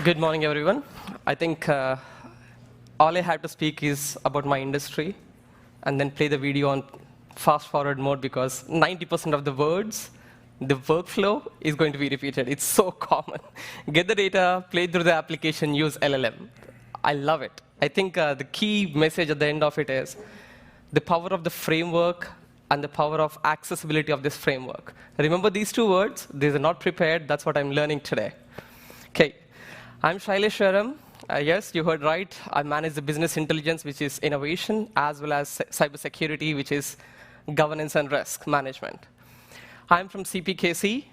Good morning, everyone. I think all I have to speak is about my industry and then play the video on fast-forward mode because 90% of the words, the workflow is going to be repeated. It's so common. Get the data, play through the application, use LLM. I love it. I think the key message at the end of it is the power of the framework and the power of accessibility of this framework. Remember these two words? These are not prepared. That's what I'm learning today. Okay. I'm Shailesh Sharam. Yes, you heard right. I manage the business intelligence, which is innovation, as well as cybersecurity, which is governance and risk management. I'm from CPKC.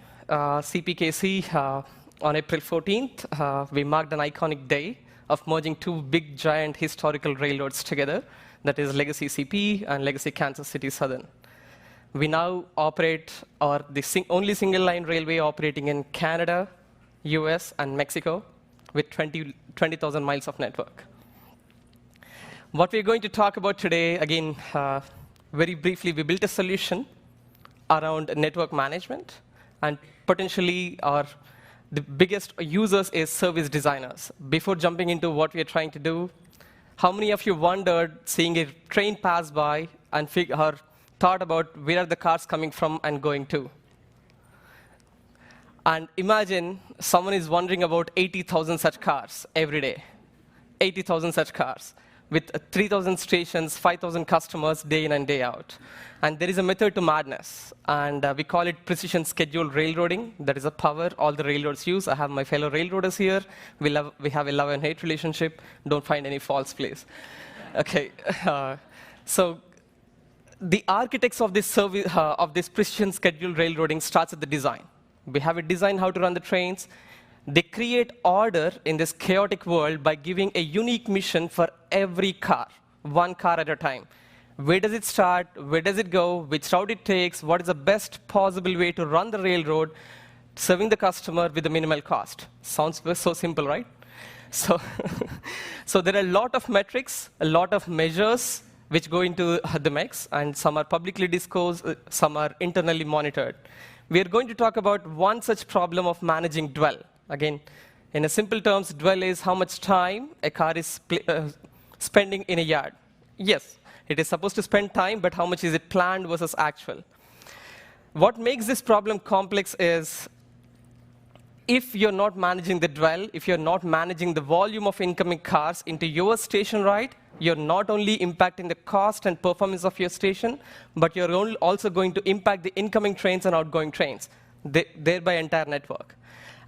On April 14th, we marked an iconic day of merging two big, giant historical railroads together, that is Legacy CP and Legacy Kansas City Southern. We now operate, or the only single-line railway operating in Canada, US, and Mexico, with 20,000 miles of network. What we're going to talk about today, again, very briefly, we built a solution around network management, and potentially the biggest users is service designers. Before jumping into what we are trying to do, how many of you wondered, seeing a train pass by, and thought about where are the cars coming from and going to? And imagine someone is wondering about 80,000 such cars every day. 80,000 such cars with 3,000 stations, 5,000 customers day in and day out. And there is a method to madness. And we call it precision scheduled railroading. That is a power all the railroads use. I have my fellow railroaders here. We have a love and hate relationship. Don't find any false plays. OK. So the architects of this precision scheduled railroading starts at the design. We have a design how to run the trains. They create order in this chaotic world by giving a unique mission for every car, one car at a time. Where does it start? Where does it go? Which route it takes? What is the best possible way to run the railroad, serving the customer with the minimal cost? Sounds so simple, right? So, so there are a lot of metrics, a lot of measures which go into the mix, and some are publicly disclosed, some are internally monitored. We are going to talk about one such problem of managing dwell. Again, in a simple terms, dwell is how much time a car is spending in a yard. Yes, it is supposed to spend time, but how much is it planned versus actual? What makes this problem complex is if you're not managing the dwell, if you're not managing the volume of incoming cars into your station ride, you're not only impacting the cost and performance of your station, but you're also going to impact the incoming trains and outgoing trains, thereby entire network.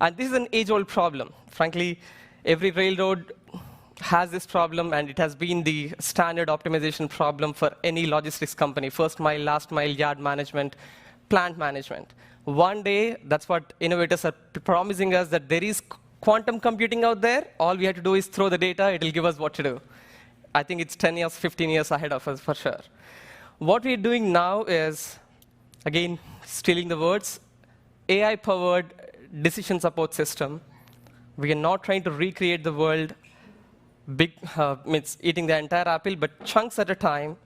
And this is an age-old problem. Frankly, every railroad has this problem, and it has been the standard optimization problem for any logistics company: first mile, last mile, yard management, plant management. One day, that's what innovators are promising us, that there is quantum computing out there. All we have to do is throw the data. It'll give us what to do. I think it's 10 years, 15 years ahead of us, for sure. What we're doing now is, again, stealing the words, AI-powered decision support system. We are not trying to recreate the world, eating the entire apple, but chunks at a time,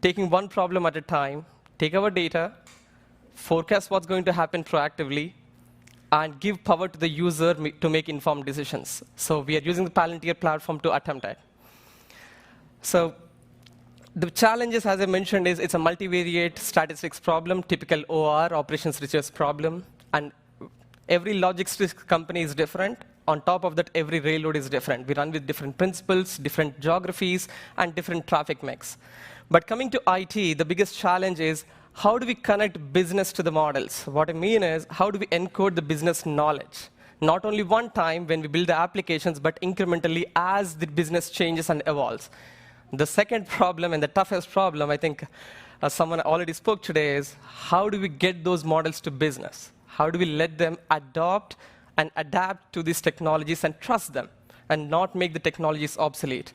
taking one problem at a time, take our data, forecast what's going to happen proactively, and give power to the user to make informed decisions. So we are using the Pallantier platform to attempt that. So the challenges, as I mentioned, is it's a multivariate statistics problem, typical OR, operations research problem. And every logistics company is different. On top of that, every railroad is different. We run with different principles, different geographies, and different traffic mix. But coming to IT, the biggest challenge is how do we connect business to the models? What I mean is, how do we encode the business knowledge? Not only one time when we build the applications, but incrementally as the business changes and evolves. The second problem, and the toughest problem, I think someone already spoke today, is how do we get those models to business? How do we let them adopt and adapt to these technologies and trust them and not make the technologies obsolete?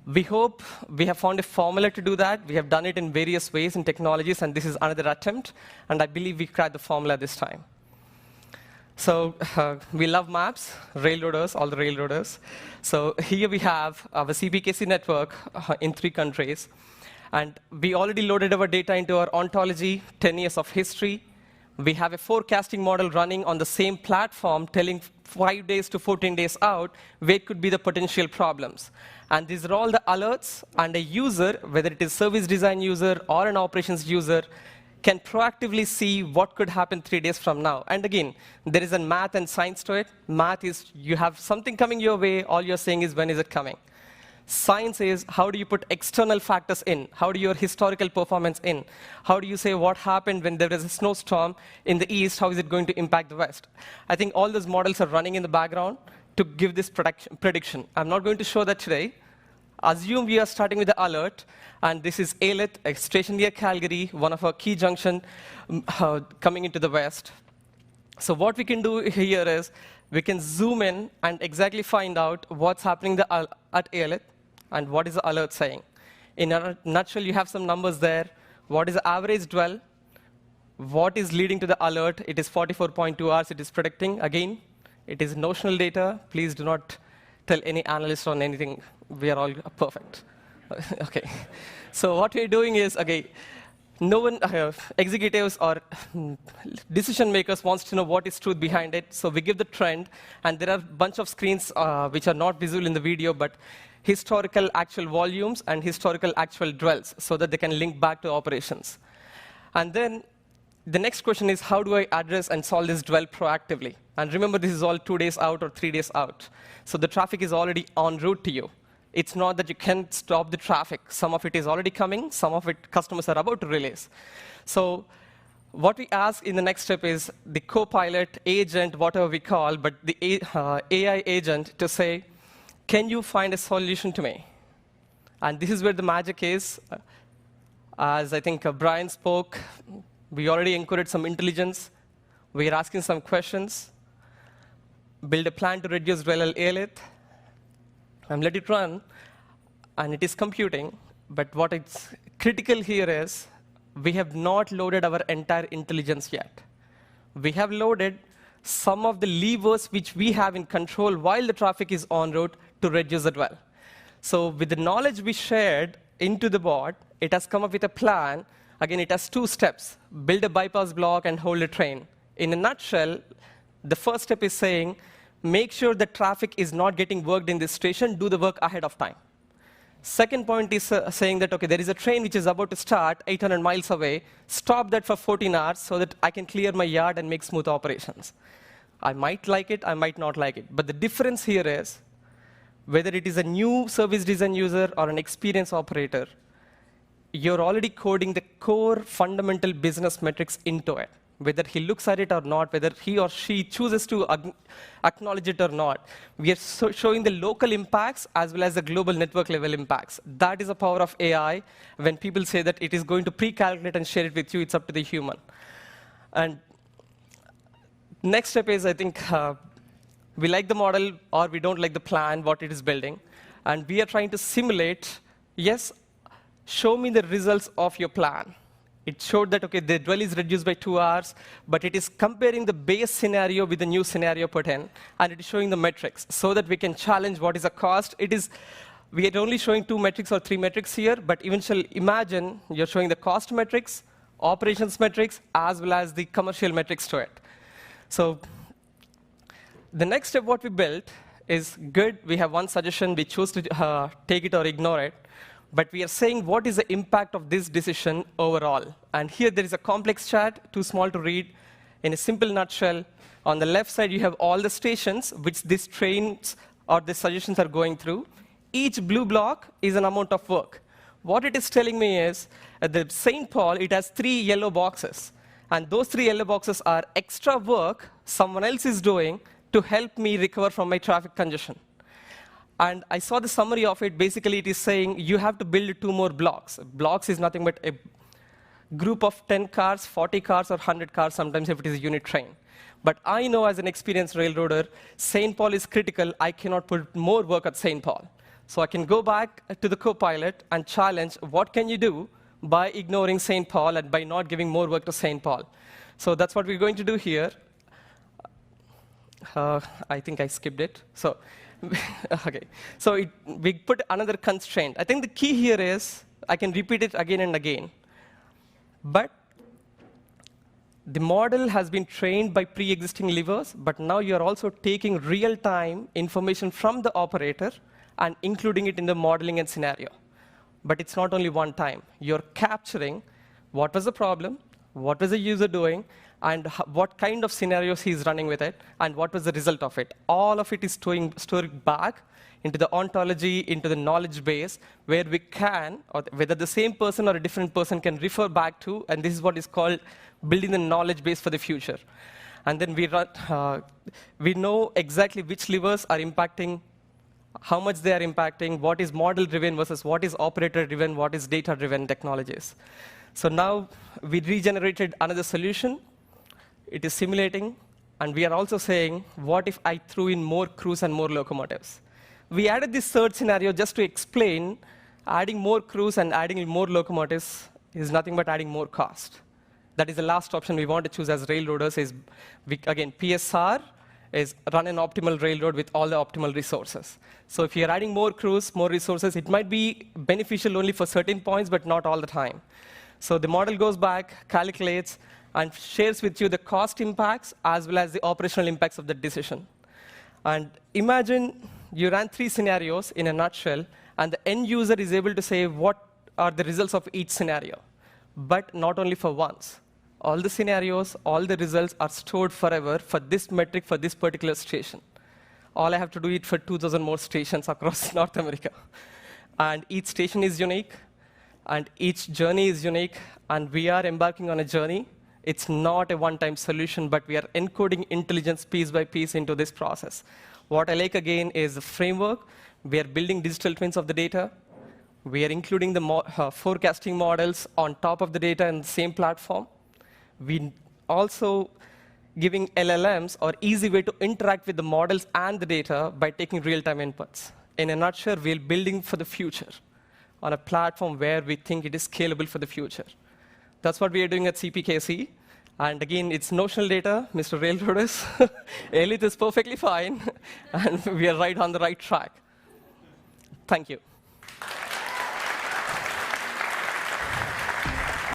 We hope we have found a formula to do that. We have done it in various ways in technologies, and this is another attempt. And I believe we cracked the formula this time. So we love maps, railroaders, all the railroaders. So here we have our CPKC network in 3 countries. And we already loaded our data into our ontology, 10 years of history. We have a forecasting model running on the same platform telling 5 days to 14 days out, where could be the potential problems. And these are all the alerts, and a user, whether it is service design user or an operations user, can proactively see what could happen 3 days from now. And again, there is a math and science to it. Math is you have something coming your way, all you're saying is when is it coming. Science is how do you put external factors in? How do your historical performance in? How do you say what happened when there is a snowstorm in the east? How is it going to impact the west? I think all those models are running in the background to give this prediction. I'm not going to show that today. Assume we are starting with the alert, and this is AILIT, a station near Calgary, one of our key junction coming into the west. So what we can do here is we can zoom in and exactly find out what's happening at AILIT and what is the alert saying. In a nutshell, you have some numbers there. What is the average dwell? What is leading to the alert? It is 44.2 hours it is predicting. Again, it is notional data. Please do not tell any analyst on anything. We are all perfect. Okay. So what we're doing is, okay, no one, executives or decision makers wants to know what is truth behind it. So we give the trend, and there are a bunch of screens which are not visible in the video, but historical actual volumes and historical actual dwells, so that they can link back to operations. And then the next question is, how do I address and solve this dwell proactively? And remember, this is all 2 days out or 3 days out. So the traffic is already en route to you. It's not that you can't stop the traffic. Some of it is already coming. Some of it customers are about to release. So what we ask in the next step is the co-pilot, agent, whatever we call, but the AI agent to say, can you find a solution to me? And this is where the magic is. As I think Brian spoke, we already encoded some intelligence. We're asking some questions. Build a plan to reduce dwell AILIT. And let it run, and it is computing. But what is critical here is we have not loaded our entire intelligence yet. We have loaded some of the levers which we have in control while the traffic is en route to reduce the dwell. So with the knowledge we shared into the bot, it has come up with a plan. Again, it has 2 steps. Build a bypass block and hold a train. In a nutshell, the first step is saying, make sure the traffic is not getting worked in this station, do the work ahead of time. Second point is saying that, okay, there is a train which is about to start 800 miles away, stop that for 14 hours so that I can clear my yard and make smooth operations. I might like it, I might not like it. But the difference here is, whether it is a new service design user or an experienced operator, you're already coding the core fundamental business metrics into it. Whether he looks at it or not, whether he or she chooses to acknowledge it or not, we are showing the local impacts as well as the global network level impacts. That is the power of AI. When people say that it is going to pre-calculate and share it with you, it's up to the human. And next step is, I think, we like the model or we don't like the plan, what it is building. And we are trying to simulate, yes, show me the results of your plan. It showed that, okay, the dwell is reduced by 2 hours, but it is comparing the base scenario with the new scenario put in, and it is showing the metrics so that we can challenge what is the cost. We are only showing 2 metrics or 3 metrics here, but eventually imagine you're showing the cost metrics, operations metrics, as well as the commercial metrics to it. So the next step what we built is good. We have one suggestion. We choose to take it or ignore it. But we are saying what is the impact of this decision overall. And here there is a complex chart, too small to read. In a simple nutshell, on the left side you have all the stations which these trains or the suggestions are going through. Each blue block is an amount of work. What it is telling me is, at the St. Paul, it has 3 yellow boxes. And those 3 yellow boxes are extra work someone else is doing to help me recover from my traffic congestion. And I saw the summary of it. Basically, it is saying you have to build 2 more blocks. Blocks is nothing but a group of 10 cars, 40 cars, or 100 cars, sometimes if it is a unit train. But I know as an experienced railroader, St. Paul is critical. I cannot put more work at St. Paul. So I can go back to the co-pilot and challenge, what can you do by ignoring St. Paul and by not giving more work to St. Paul? So that's what we're going to do here. I think I skipped it. So. Okay, so we put another constraint. I think the key here is, I can repeat it again and again, but The model has been trained by pre-existing levers, but now you're also taking real-time information from the operator and including it in the modeling and scenario. But it's not only one time. You're capturing what was the problem, what was the user doing, and what kind of scenarios he's running with it, and what was the result of it. All of it is stored back into the ontology, into the knowledge base, where we can, or whether the same person or a different person can refer back to, and this is what is called building the knowledge base for the future. And then we know exactly which levers are impacting, how much they are impacting, what is model-driven versus what is operator-driven, what is data-driven technologies. So now we regenerated another solution. It is simulating, and we are also saying, what if I threw in more crews and more locomotives? We added this third scenario just to explain adding more crews and adding more locomotives is nothing but adding more cost. That is the last option we want to choose as railroaders is, again, PSR is run an optimal railroad with all the optimal resources. So if you're adding more crews, more resources, it might be beneficial only for certain points, but not all the time. So the model goes back, calculates, and shares with you the cost impacts as well as the operational impacts of the decision. And imagine you ran 3 scenarios in a nutshell, and the end user is able to say what are the results of each scenario, but not only for once. All the scenarios, all the results are stored forever for this metric, for this particular station. All I have to do it for 2,000 more stations across North America. And each station is unique, and each journey is unique, and we are embarking on a journey. It's not a one-time solution, but we are encoding intelligence piece by piece into this process. What I like, again, is the framework. We are building digital twins of the data. We are including the forecasting models on top of the data in the same platform. We also giving LLMs or easy way to interact with the models and the data by taking real-time inputs. In a nutshell, we're building for the future on a platform where we think it is scalable for the future. That's what we are doing at CPKC. And again, it's notional data, Mr. Railroaders. Elite is perfectly fine, and we are right on the right track. Thank you.